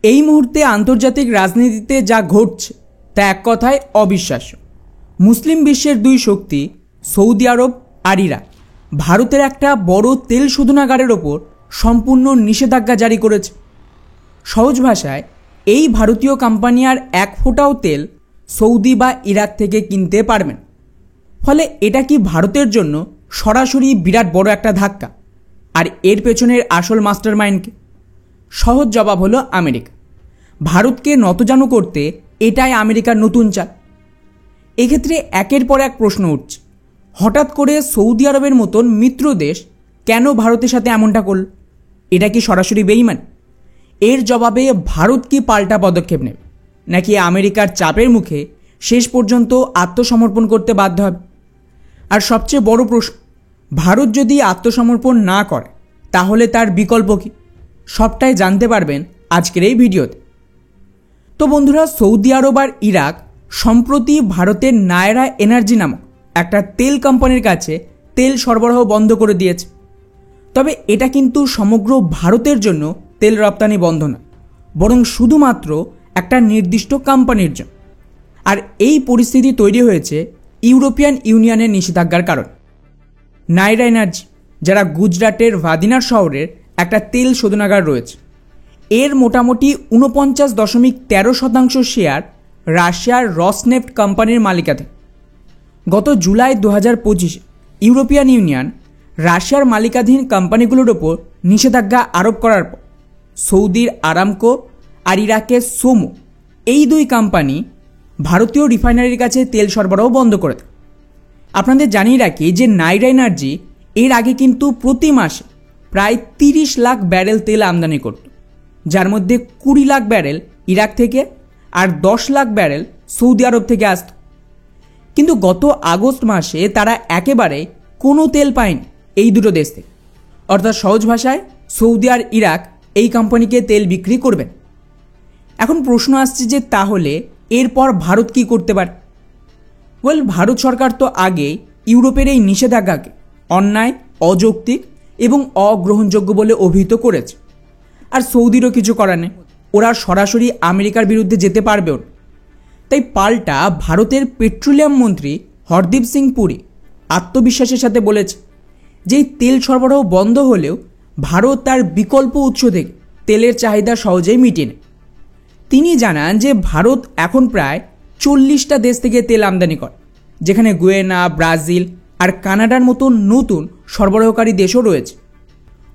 এই মুহূর্তে আন্তর্জাতিক রাজনীতিতে যা ঘটছে তা এক কথায় অবিশ্বাস্য। মুসলিম বিশ্বের দুই শক্তি সৌদি আরব আর ইরাক ভারতের একটা বড় তেল শোধনাগারের ওপর সম্পূর্ণ নিষেধাজ্ঞা জারি করেছে। সহজ ভাষায় এই ভারতীয় কোম্পানি আর এক ফোঁটাও তেল সৌদি বা ইরাক থেকে কিনতে পারবেন। ফলে এটা কি ভারতের জন্য সরাসরি বিরাট বড় একটা ধাক্কা? আর এর পেছনের আসল মাস্টার মাইন্ডকে? সহজ জবাব হলো আমেরিকা। ভারতকে নতজানু করতে এটাই আমেরিকার নতুন চাল। এক্ষেত্রে একের পর এক প্রশ্ন উঠছে, হঠাৎ করে সৌদি আরবের মতন মিত্র দেশ কেন ভারতের সাথে এমনটা করল? এটা কি সরাসরি বেইমান? এর জবাবে ভারত কি পাল্টা পদক্ষেপ নেবে, নাকি আমেরিকার চাপের মুখে শেষ পর্যন্ত আত্মসমর্পণ করতে বাধ্য হবে? আর সবচেয়ে বড় প্রশ্ন, ভারত যদি আত্মসমর্পণ না করে তাহলে তার বিকল্প কী? সবটাই জানতে পারবেন আজকের এই ভিডিওতে। তো বন্ধুরা, সৌদি আরব আর ইরাক সম্প্রতি ভারতের নায়রা এনার্জি নামক একটা তেল কোম্পানির কাছে তেল সরবরাহ বন্ধ করে দিয়েছে। তবে এটা কিন্তু সমগ্র ভারতের জন্য তেল রপ্তানি বন্ধ না, বরং শুধুমাত্র একটা নির্দিষ্ট কোম্পানির জন্য। আর এই পরিস্থিতি তৈরি হয়েছে ইউরোপিয়ান ইউনিয়নের নিষেধাজ্ঞার কারণ। নায়রা এনার্জি, যারা গুজরাটের ভাদিনার শহরের একটা তেল শোধনাগার রয়েছে, এর মোটামুটি 49.13% শেয়ার রাশিয়ার রসনেফট কোম্পানির মালিকাধীন। গত জুলাই 2025 ইউরোপিয়ান ইউনিয়ন রাশিয়ার মালিকাধীন কোম্পানিগুলোর ওপর নিষেধাজ্ঞা আরোপ করার পর সৌদির আরামকো আর ইরাকের সোমো, এই দুই কোম্পানি ভারতীয় রিফাইনারির কাছে তেল সরবরাহ বন্ধ করে দেয়। আপনাদের জানিয়ে রাখি যে নায়রা এনার্জি এর আগে কিন্তু প্রতি মাসে প্রায় 30 লাখ ব্যারেল তেল আমদানি করত, যার মধ্যে 20 লাখ ব্যারেল ইরাক থেকে আর 10 লাখ ব্যারেল সৌদি আরব থেকে আসত। কিন্তু গত আগস্ট মাসে তারা একেবারে কোনো তেল পায়নি এই দুটো দেশ থেকে। অর্থাৎ সহজ ভাষায় সৌদি আর ইরাক এই কোম্পানিকে তেল বিক্রি করবেন। এখন প্রশ্ন আসছে যে তাহলে এরপর ভারত কি করতে পারে? ভারত সরকার তো আগে ইউরোপের এই নিষেধাজ্ঞাকে অন্যায়, অযৌক্তিক এবং অগ্রহণযোগ্য বলে অভিহিত করেছে। আর সৌদিরও কিছু করার নেই, ওরা সরাসরি আমেরিকার বিরুদ্ধে যেতে পারবেও না। তাই পাল্টা ভারতের পেট্রোলিয়াম মন্ত্রী হরদীপ সিং পুরী আত্মবিশ্বাসের সাথে বলেছে যে তেল সরবরাহ বন্ধ হলেও ভারত তার বিকল্প উৎস থেকে তেলের চাহিদা সহজেই মিটিয়ে নেয়। তিনি জানান যে ভারত এখন প্রায় 40টা দেশ থেকে তেল আমদানি করে, যেখানে গুয়েনা, ব্রাজিল আর কানাডার মতো নতুন সরবরাহকারী দেশও রয়েছে।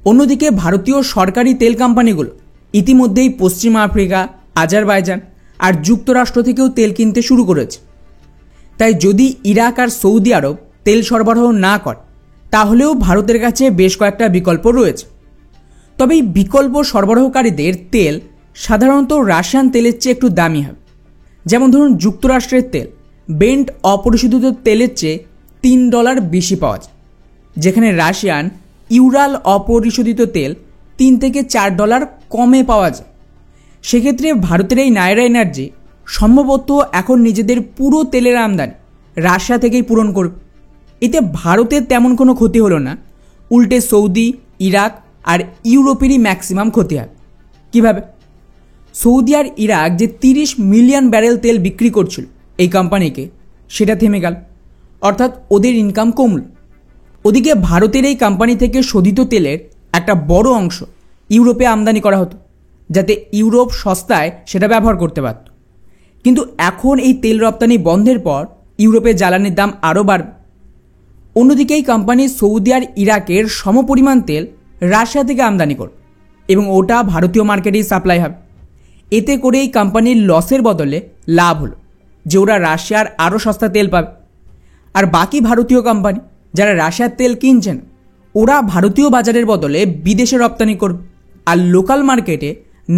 অন্যদিকে ভারতীয় সরকারি তেল কোম্পানিগুলো ইতিমধ্যেই পশ্চিম আফ্রিকা, আজারবাইজান আর যুক্তরাষ্ট্র থেকেও তেল কিনতে শুরু করেছে। তাই যদি ইরাক আর সৌদি আরব তেল সরবরাহ না করে তাহলেও ভারতের কাছে বেশ কয়েকটা বিকল্প রয়েছে। তবে এই বিকল্প সরবরাহকারীদের তেল সাধারণত রাশিয়ান তেলের চেয়ে একটু দামি হবে। যেমন ধরুন, যুক্তরাষ্ট্রের তেল বেন্ট অপরিশোধিত তেলের চেয়ে $3 বেশি পাওয়া যায়, যেখানে রাশিয়ান ইউরাল অপরিশোধিত তেল $3 থেকে $4 কমে পাওয়া যায়। সেক্ষেত্রে ভারতের এই নায়রা এনার্জি সম্ভবত এখন নিজেদের পুরো তেলের আমদানি রাশিয়া থেকেই পূরণ করবে। এতে ভারতের তেমন কোনো ক্ষতি হলো না, উল্টে সৌদি, ইরাক আর ইউরোপেরই ম্যাক্সিমাম ক্ষতি হবে। কীভাবে? সৌদি আর ইরাক যে 30 মিলিয়ন ব্যারেল তেল বিক্রি করছিল এই কোম্পানিকে, সেটা থেমে গেল, অর্থাৎ ওদের ইনকাম কমল। ওদিকে ভারতের এই কোম্পানি থেকে শোধিত তেলের একটা বড় অংশ ইউরোপে আমদানি করা হতো, যাতে ইউরোপ সস্তায় সেটা ব্যবহার করতে পারত। কিন্তু এখন এই তেল রপ্তানি বন্ধের পর ইউরোপে জ্বালানির দাম আরও বাড়বে। অন্যদিকে এই কোম্পানি সৌদি আর ইরাকের সমপরিমাণ তেল রাশিয়া থেকে আমদানি করবে এবং ওটা ভারতীয় মার্কেটেই সাপ্লাই হবে। এতে করে এই কোম্পানির লসের বদলে লাভ হলো যে ওরা রাশিয়ার আরও সস্তা তেল পাবে। আর বাকি ভারতীয় কোম্পানি যারা রাশিয়ার তেল কিনছেন, ওরা ভারতীয় বাজারের বদলে বিদেশে রপ্তানি করবে, আর লোকাল মার্কেটে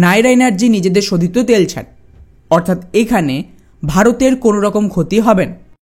নায়রা এনার্জি নিজেদের শোধিত তেল ছাড়ে। অর্থাৎ এখানে ভারতের কোনো রকম ক্ষতি হবে না।